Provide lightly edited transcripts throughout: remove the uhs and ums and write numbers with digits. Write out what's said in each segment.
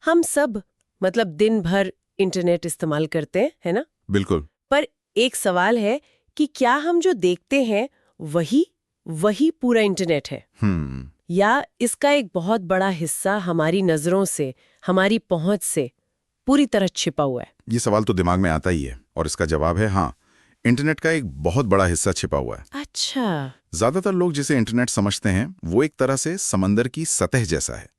हम सब मतलब दिन भर इंटरनेट इस्तेमाल करते हैं, है ना? बिल्कुल। पर एक सवाल है कि क्या हम जो देखते हैं वही पूरा इंटरनेट है, या इसका एक बहुत बड़ा हिस्सा हमारी नजरों से, हमारी पहुंच से पूरी तरह छिपा हुआ है? ये सवाल तो दिमाग में आता ही है और इसका जवाब है हाँ, इंटरनेट का एक बहुत बड़ा हिस्सा छिपा हुआ है। अच्छा। ज्यादातर लोग जिसे इंटरनेट समझते हैं वो एक तरह से समंदर की सतह जैसा है,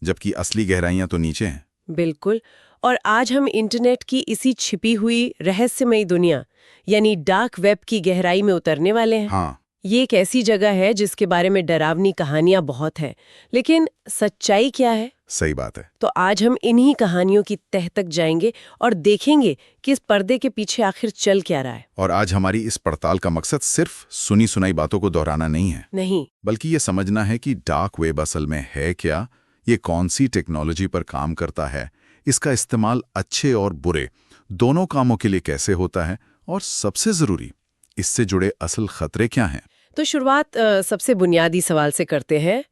जबकि असली गहराइयां तो नीचे हैं। बिल्कुल। और आज हम इंटरनेट की इसी छिपी हुई रहस्यमयी दुनिया यानी डार्क वेब की गहराई में उतरने वाले हैं। हाँ। ये एक ऐसी जगह है जिसके बारे में डरावनी कहानियां बहुत हैं, लेकिन सच्चाई क्या है? सही बात है। तो आज हम इन्हीं कहानियों की तह तक जाएंगे और देखेंगे कि इस पर्दे के पीछे आखिर चल क्या रहा है। और आज हमारी इस पड़ताल का मकसद सिर्फ सुनी सुनाई बातों को दोहराना नहीं है, नहीं, बल्कि ये समझना है कि डार्क वेब असल में है क्या, ये कौन सी टेक्नोलॉजी पर काम करता है, इसका इस्तेमाल अच्छे और बुरे दोनों कामों के लिए कैसे होता है, और सबसे जरूरी, इससे जुड़े असल खतरे क्या हैं। तो शुरुआत सबसे बुनियादी सवाल से करते हैं।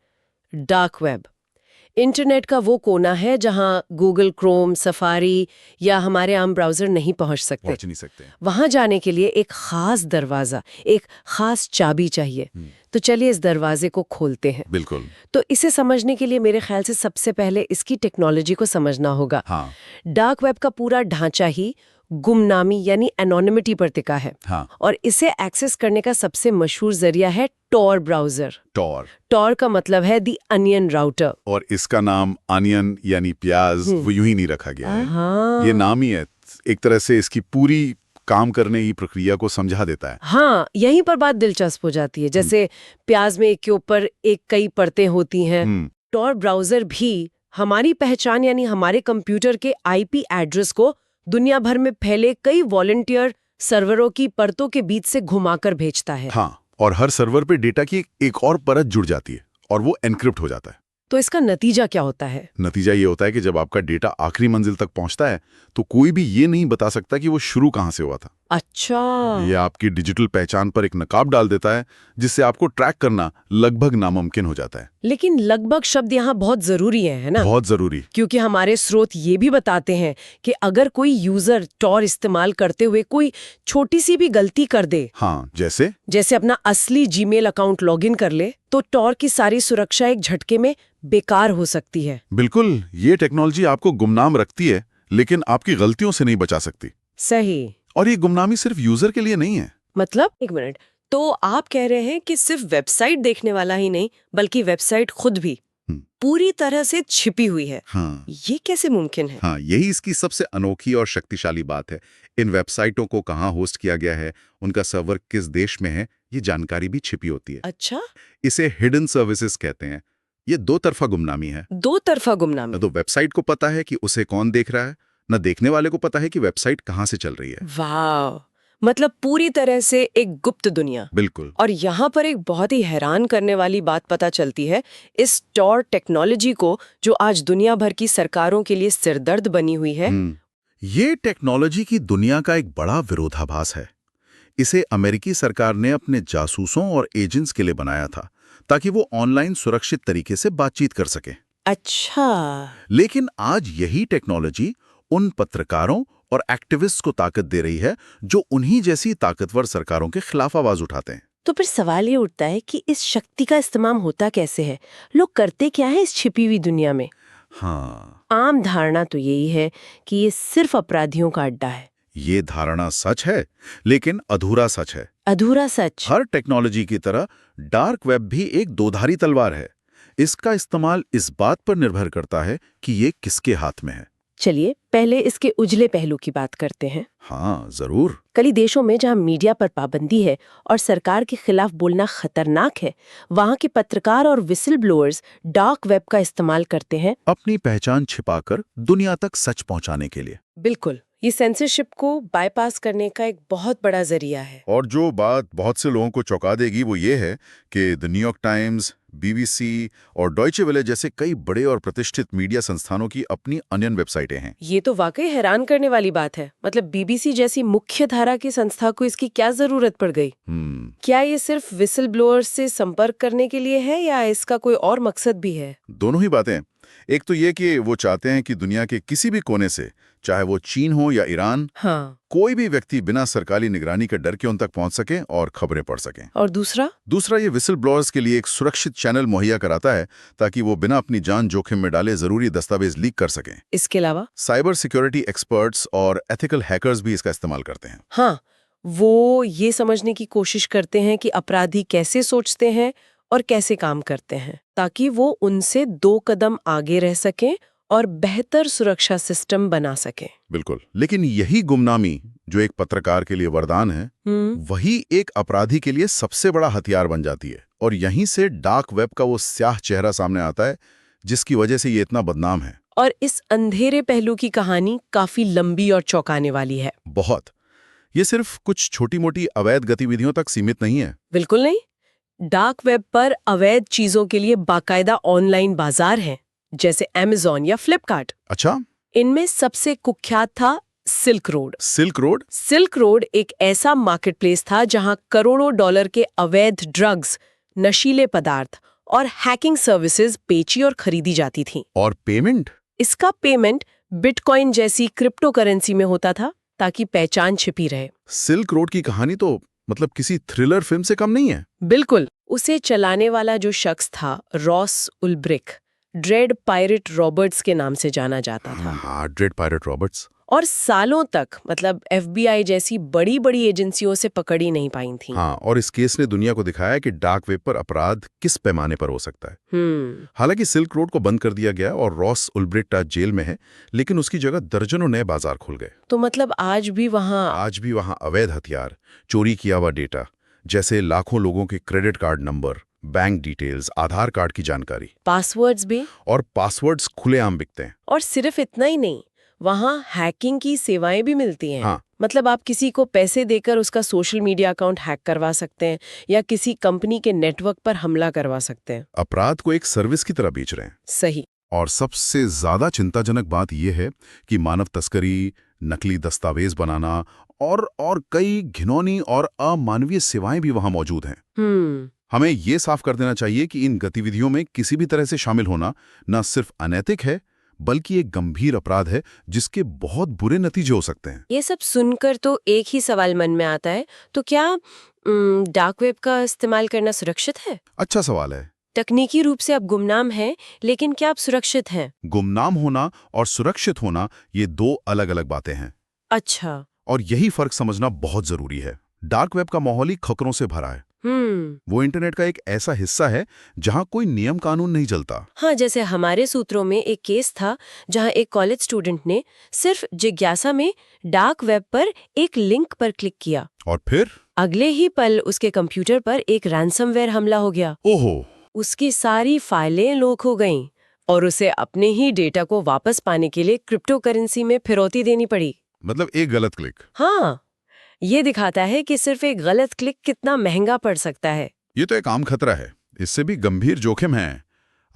डार्क वेब इंटरनेट का वो कोना है जहां गूगल क्रोम, सफारी या हमारे आम ब्राउजर नहीं पहुंच सकते। वहां जाने के लिए एक खास दरवाजा, एक खास चाबी चाहिए। तो चलिए इस दरवाजे को खोलते हैं। बिल्कुल। तो इसे समझने के लिए मेरे ख्याल से सबसे पहले इसकी टेक्नोलॉजी को समझना होगा। हाँ। डार्क वेब का पूरा ढांचा ही गुमनामी यानी एनोनिमिटी पर टिका है। हाँ। और इसे एक्सेस करने का सबसे मशहूर जरिया है टॉर ब्राउजर। टॉर का मतलब है दी अनियन राउटर। और इसका नाम अनियन यानी प्याज वो यूं ही नहीं रखा गया है। ये नाम ही है, एक तरह से इसकी पूरी काम करने की प्रक्रिया को समझा देता है। हाँ, यहीं पर बात दिलचस्प हो जाती है। जैसे प्याज में एक के ऊपर एक कई परतें होती हैं, टॉर ब्राउजर भी हमारी पहचान यानी हमारे कंप्यूटर के आईपी एड्रेस को दुनिया भर में फैले कई वॉलंटियर सर्वरों की परतों के बीच से घुमाकर भेजता है। हाँ, और हर सर्वर पे डेटा की एक और परत जुड़ जाती है और वो एन्क्रिप्ट हो जाता है। तो इसका नतीजा क्या होता है? नतीजा ये होता है कि जब आपका डेटा आखिरी मंजिल तक पहुंचता है तो कोई भी ये नहीं बता सकता कि वो शुरू कहां से हुआ था। अच्छा। ये आपकी डिजिटल पहचान पर एक नकाब डाल देता है, जिससे आपको ट्रैक करना लगभग नामुमकिन हो जाता है। लेकिन लगभग शब्द यहाँ बहुत जरूरी है ना? बहुत जरूरी। क्योंकि हमारे स्रोत ये भी बताते हैं कि अगर कोई यूजर टॉर इस्तेमाल करते हुए कोई छोटी सी भी गलती कर दे, हाँ, जैसे अपना असली जीमेल अकाउंट लॉगिन कर ले, तो टॉर की सारी सुरक्षा एक झटके में बेकार हो सकती है। बिल्कुल, ये टेक्नोलॉजी आपको गुमनाम रखती है, लेकिन आपकी गलतियों से नहीं बचा सकती। सही। और ये गुमनामी सिर्फ यूजर के लिए नहीं है। मतलब एक मिनट, तो आप कह रहे हैं कि सिर्फ वेबसाइट देखने वाला ही नहीं, बल्कि वेबसाइट खुद भी पूरी तरह से छिपी हुई है। हाँ। ये कैसे मुमकिन है? हाँ, यही इसकी सबसे अनोखी और शक्तिशाली बात है। इन वेबसाइटों को कहाँ होस्ट किया गया है, उनका सर्वर किस देश में है, ये जानकारी भी छिपी होती है। अच्छा। इसे हिडन सर्विसेज कहते हैं। ये दो तरफा गुमनामी है। दो तरफा गुमनामी। न तो वेबसाइट को पता है कि उसे कौन देख रहा है, न देखने वाले को पता है कि वेबसाइट कहाँ से चल रही है। वाह, मतलब पूरी तरह से एक गुप्त दुनिया। बिल्कुल। और यहाँ पर एक बहुत ही हैरान करने वाली बात पता चलती है। इस टॉर टेक्नोलॉजी को, जो आज दुनिया भर की सरकारों के लिए सिरदर्द बनी हुई है, ये टेक्नोलॉजी की दुनिया का एक बड़ा विरोधाभास है। इसे अमेरिकी सरकार ने अपने जासूसों और एजेंट्स के लिए बनाया था, ताकि वो ऑनलाइन सुरक्षित तरीके से बातचीत कर सके। अच्छा। लेकिन आज यही टेक्नोलॉजी उन पत्रकारों और एक्टिविस्ट को ताकत दे रही है जो उन्हीं जैसी ताकतवर सरकारों के खिलाफ आवाज उठाते हैं। तो फिर सवाल ये उठता है कि इस शक्ति का इस्तेमाल होता कैसे है? लोग करते क्या है इस छिपी हुई दुनिया में? हाँ, आम धारणा तो यही है कि ये सिर्फ अपराधियों का अड्डा है। ये धारणा सच है, लेकिन अधूरा सच है। अधूरा सच? हर टेक्नोलॉजी की तरह डार्क वेब भी एक दोधारी तलवार है। इसका इस्तेमाल इस बात पर निर्भर करता है कि ये किसके हाथ में है। चलिए पहले इसके उजले पहलू की बात करते हैं। हाँ, जरूर। कई देशों में जहां मीडिया पर पाबंदी है और सरकार के खिलाफ बोलना खतरनाक है, वहां के पत्रकार और विसल ब्लोअर्स डार्क वेब का इस्तेमाल करते हैं अपनी पहचान छिपाकर दुनिया तक सच पहुंचाने के लिए। बिल्कुल, ये सेंसरशिप को बाईपास करने का एक बहुत बड़ा जरिया है। और जो बात बहुत से लोगों को चौंका देगी वो ये है कि द न्यूयॉर्क टाइम्स, बीबीसी और डॉयचे वेले जैसे कई बड़े और प्रतिष्ठित मीडिया संस्थानों की अपनी अनियन वेबसाइटें हैं। ये तो वाकई हैरान करने वाली बात है। मतलब बीबीसी जैसी मुख्य धारा की संस्था को इसकी क्या जरूरत पड़ गई? क्या ये सिर्फ विसल ब्लोअर्स से संपर्क करने के लिए है या इसका कोई और मकसद भी है? दोनों ही बातें। एक तो ये कि वो चाहते हैं कि दुनिया के किसी भी कोने से, चाहे वो चीन हो या ईरान, हाँ। कोई भी व्यक्ति बिना सरकारी निगरानी के डर के उन तक पहुंच सके और खबरें पढ़ सकें। और दूसरा ये विसल ब्लोअर्स के लिए एक सुरक्षित चैनल मुहैया कराता है ताकि वो बिना अपनी जान जोखिम में डाले जरूरी दस्तावेज लीक कर सकें। इसके अलावा साइबर सिक्योरिटी एक्सपर्ट्स और एथिकल हैकर्स भी इसका इस्तेमाल करते हैं। हाँ, वो ये समझने की कोशिश करते हैं कि अपराधी कैसे सोचते हैं और कैसे काम करते हैं, ताकि वो उनसे 2 कदम आगे रह सकें और बेहतर सुरक्षा सिस्टम बना सकें। बिल्कुल, लेकिन यही गुमनामी जो एक पत्रकार के लिए वरदान है, वही एक अपराधी के लिए सबसे बड़ा हथियार बन जाती है। और यहीं से डार्क वेब का वो स्याह चेहरा सामने आता है जिसकी वजह से ये इतना बदनाम है। और इस अंधेरे पहलू की कहानी काफी लंबी और चौंकाने वाली है। बहुत। ये सिर्फ कुछ छोटी-मोटी अवैध गतिविधियों तक सीमित नहीं है। बिल्कुल नहीं। डार्क वेब पर अवैध चीजों के लिए बाकायदा ऑनलाइन बाजार हैं, जैसे Amazon या फ्लिपकार्ट। अच्छा, इनमें सबसे कुख्यात था silk road. Silk road? Silk road एक ऐसा मार्केटप्लेस था जहां करोड़ों डॉलर के अवैध ड्रग्स, नशीले पदार्थ और हैकिंग सर्विसेज बेची और खरीदी जाती थीं। और पेमेंट? इसका पेमेंट बिटकॉइन जैसी क्रिप्टो करेंसी में होता था ताकि पहचान छिपी रहे। सिल्क रोड की कहानी तो मतलब किसी थ्रिलर फिल्म से कम नहीं है। बिल्कुल। उसे चलाने वाला जो शख्स था, रॉस उल्ब्रिक, ड्रेड पायरेट रॉबर्ट्स के नाम से जाना जाता था। हाँ, ड्रेड पायरेट रॉबर्ट्स। और सालों तक मतलब FBI जैसी बड़ी बड़ी एजेंसियों से पकड़ ही नहीं पाई थी। हाँ, और इस केस ने दुनिया को दिखाया कि डार्क वेब पर अपराध किस पैमाने पर हो सकता है। हालांकि सिल्क रोड को बंद कर दिया गया और रॉस उल्ब्रिक्ट आज जेल में है, लेकिन उसकी जगह दर्जनों नए बाजार खुल गए। तो मतलब आज भी वहाँ अवैध हथियार, चोरी किया हुआ डेटा, जैसे लाखों लोगों के credit card number, bank details, Aadhaar card की जानकारी, पासवर्ड्स भी, और पासवर्ड्स खुलेआम बिकते हैं। और सिर्फ इतना ही नहीं, वहाँ हैकिंग की सेवाएं भी मिलती हैं। हाँ। मतलब आप किसी को पैसे देकर उसका सोशल मीडिया अकाउंट हैक करवा सकते हैं या किसी कंपनी के नेटवर्क पर हमला करवा सकते हैं। अपराध को एक सर्विस की तरह बेच रहे हैं। सही। और सबसे ज्यादा चिंताजनक बात यह है कि मानव तस्करी, नकली दस्तावेज बनाना और कई घिनौनी और अमानवीय सेवाएं भी वहां मौजूद हैं। हमें ये साफ कर देना चाहिए कि इन गतिविधियों में किसी भी तरह से शामिल होना न सिर्फ अनैतिक है, बल्कि एक गंभीर अपराध है जिसके बहुत बुरे नतीजे हो सकते हैं। ये सब सुनकर तो एक ही सवाल मन में आता है, तो क्या डार्क वेब का इस्तेमाल करना सुरक्षित है? अच्छा सवाल है। तकनीकी रूप से आप गुमनाम हैं, लेकिन क्या आप सुरक्षित हैं? गुमनाम होना और सुरक्षित होना ये 2 अलग-अलग बातें हैं। अच्छा। और यही फर्क समझना बहुत जरूरी है। डार्क वेब का माहौल ही खतरों से भरा है। वो इंटरनेट का एक ऐसा हिस्सा है जहां कोई नियम कानून नहीं चलता। हाँ, जैसे हमारे सूत्रों में एक केस था जहां एक कॉलेज स्टूडेंट ने सिर्फ जिज्ञासा में डार्क वेब पर एक लिंक पर क्लिक किया और फिर अगले ही पल उसके कंप्यूटर पर एक रैंसमवेयर हमला हो गया। ओहो! उसकी सारी फाइलें लॉक हो गईं और उसे अपने ही डेटा को वापस पाने के लिए क्रिप्टो करेंसी में फिरौती देनी पड़ी। मतलब एक गलत क्लिक। हाँ, ये दिखाता है कि सिर्फ एक गलत क्लिक कितना महंगा पड़ सकता है। ये तो एक आम खतरा है। इससे भी गंभीर जोखिम है।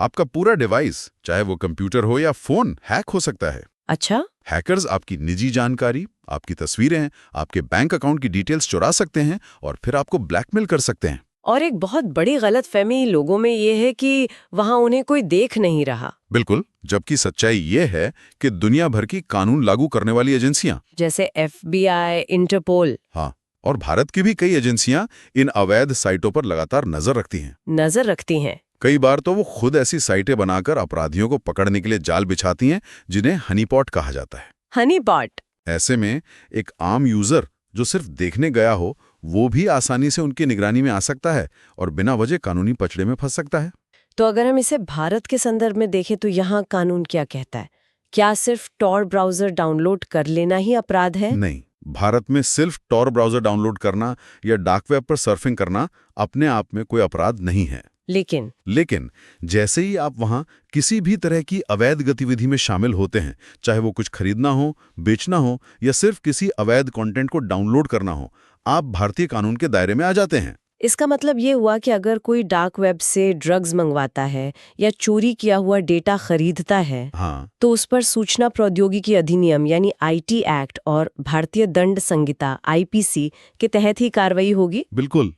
आपका पूरा डिवाइस, चाहे वो कंप्यूटर हो या फोन, हैक हो सकता है। अच्छा? हैकर्स आपकी निजी जानकारी, आपकी तस्वीरें, आपके बैंक अकाउंट की डिटेल्स चुरा सकते हैं और फिर आपको ब्लैकमेल कर सकते हैं। और एक बहुत बड़ी गलतफहमी लोगों में ये है कि वहाँ उन्हें कोई देख नहीं रहा। बिल्कुल, जबकि सच्चाई ये है कि दुनिया भर की कानून लागू करने वाली एजेंसियां, जैसे FBI, इंटरपोल, हाँ, और भारत की भी कई एजेंसियां इन अवैध साइटों पर लगातार नजर रखती हैं। कई बार तो वो खुद ऐसी साइटें बनाकर अपराधियों को पकड़ने के लिए जाल बिछाती हैं, जिन्हें हनीपॉट कहा जाता है। हनीपॉट? ऐसे में एक आम यूजर जो सिर्फ देखने गया हो, वो भी आसानी से उनकी निगरानी में आ सकता है और बिना वजह कानूनी पचड़े में फंस सकता है। तो अगर हम इसे भारत के संदर्भ में देखें तो यहाँ कानून क्या कहता है? क्या सिर्फ टॉर ब्राउजर डाउनलोड कर लेना ही अपराध है? नहीं, भारत में सिर्फ टॉर ब्राउजर डाउनलोड करना या डार्क वेब पर सर्फिंग करना अपने आप में कोई अपराध नहीं है। लेकिन जैसे ही आप वहां किसी भी तरह की अवैध गतिविधि में शामिल होते हैं, चाहे वो कुछ खरीदना हो, बेचना हो या सिर्फ किसी अवैध कंटेंट को डाउनलोड करना हो, आप भारतीय कानून के दायरे में आ जाते हैं। इसका मतलब ये हुआ कि अगर कोई डार्क वेब से ड्रग्स मंगवाता है या चोरी किया हुआ डेटा खरीदता है, हाँ, तो उस पर सूचना प्रौद्योगिकी अधिनियम यानी IT एक्ट और भारतीय दंड संहिता IPC के तहत ही कार्रवाई होगी। बिल्कुल।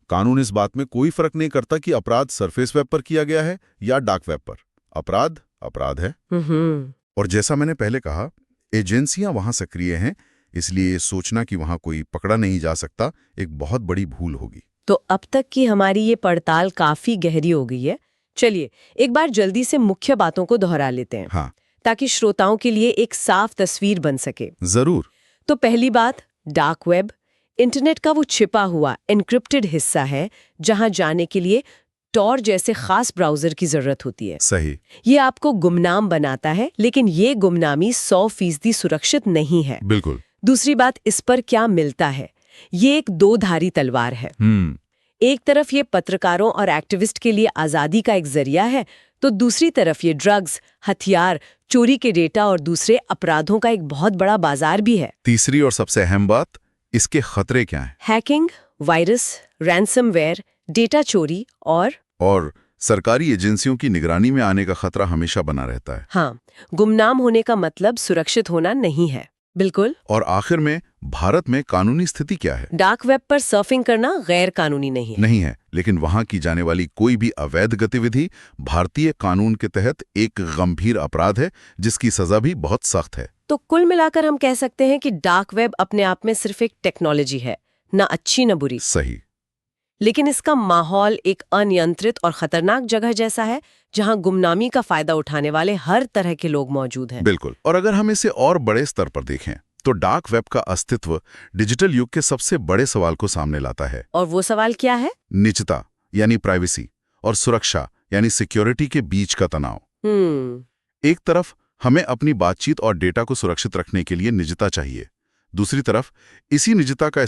कानून इस बात में कोई फर्क नहीं करता कि अपराध सरफेस वेब पर किया गया है या डार्क वेब पर। अपराध अपराध है। हम्म। और जैसा मैंने पहले कहा, एजेंसियां वहां सक्रिय हैं, इसलिए सोचना कि वहां कोई पकड़ा नहीं जा सकता एक बहुत बड़ी भूल होगी। तो अब तक की हमारी ये पड़ताल काफी गहरी हो गई है। चलिए एक बार जल्दी से मुख्य बातों को दोहरा लेते हैं, हाँ, ताकि श्रोताओं के लिए एक साफ तस्वीर बन सके। जरूर। तो पहली बात, डार्क वेब इंटरनेट का वो छिपा हुआ एन्क्रिप्टेड हिस्सा है जहां जाने के लिए टॉर जैसे खास ब्राउजर की जरूरत होती है। सही। ये आपको गुमनाम बनाता है, लेकिन ये गुमनामी 100% सुरक्षित नहीं है। बिल्कुल। दूसरी बात, इस पर क्या मिलता है, ये एक दो-धारी तलवार है। एक तरफ ये पत्रकारों और एक्टिविस्ट के लिए आजादी का एक जरिया है, तो दूसरी तरफ ये ड्रग्स, हथियार, चोरी के डेटा और दूसरे अपराधों का एक बहुत बड़ा बाजार भी है। तीसरी और सबसे अहम बात, इसके खतरे क्या हैं? हैकिंग, वायरस, रैंसमवेयर, डेटा चोरी और सरकारी एजेंसियों की निगरानी में आने का खतरा हमेशा बना रहता है। हाँ, गुमनाम होने का मतलब सुरक्षित होना नहीं है। बिल्कुल। और आखिर में भारत में कानूनी स्थिति क्या है? डार्क वेब पर सर्फिंग करना गैर कानूनी नहीं है। लेकिन वहां की जाने वाली कोई भी अवैध गतिविधि भारतीय कानून के तहत एक गंभीर अपराध है, जिसकी सजा भी बहुत सख्त है। तो कुल मिलाकर हम कह सकते हैं कि डार्क वेब अपने आप में सिर्फ एक टेक्नोलॉजी है, ना अच्छी ना बुरी। सही। लेकिन इसका माहौल एक अनियंत्रित और खतरनाक जगह जैसा है, जहां गुमनामी का फायदा उठाने वाले हर तरह के लोग मौजूद हैं। बिल्कुल। और अगर हम इसे और बड़े स्तर पर देखें, तो डार्क वेब का अस्तित्व डिजिटल युग के सबसे बड़े सवाल को सामने लाता है। और वो सवाल क्या है? निजता यानी प्राइवेसी और सुरक्षा यानी सिक्योरिटी के बीच का तनाव। एक तरफ हमें अपनी बातचीत और डेटा को सुरक्षित रखने के लिए निजता चाहिए, दूसरी तरफ इसी निजता का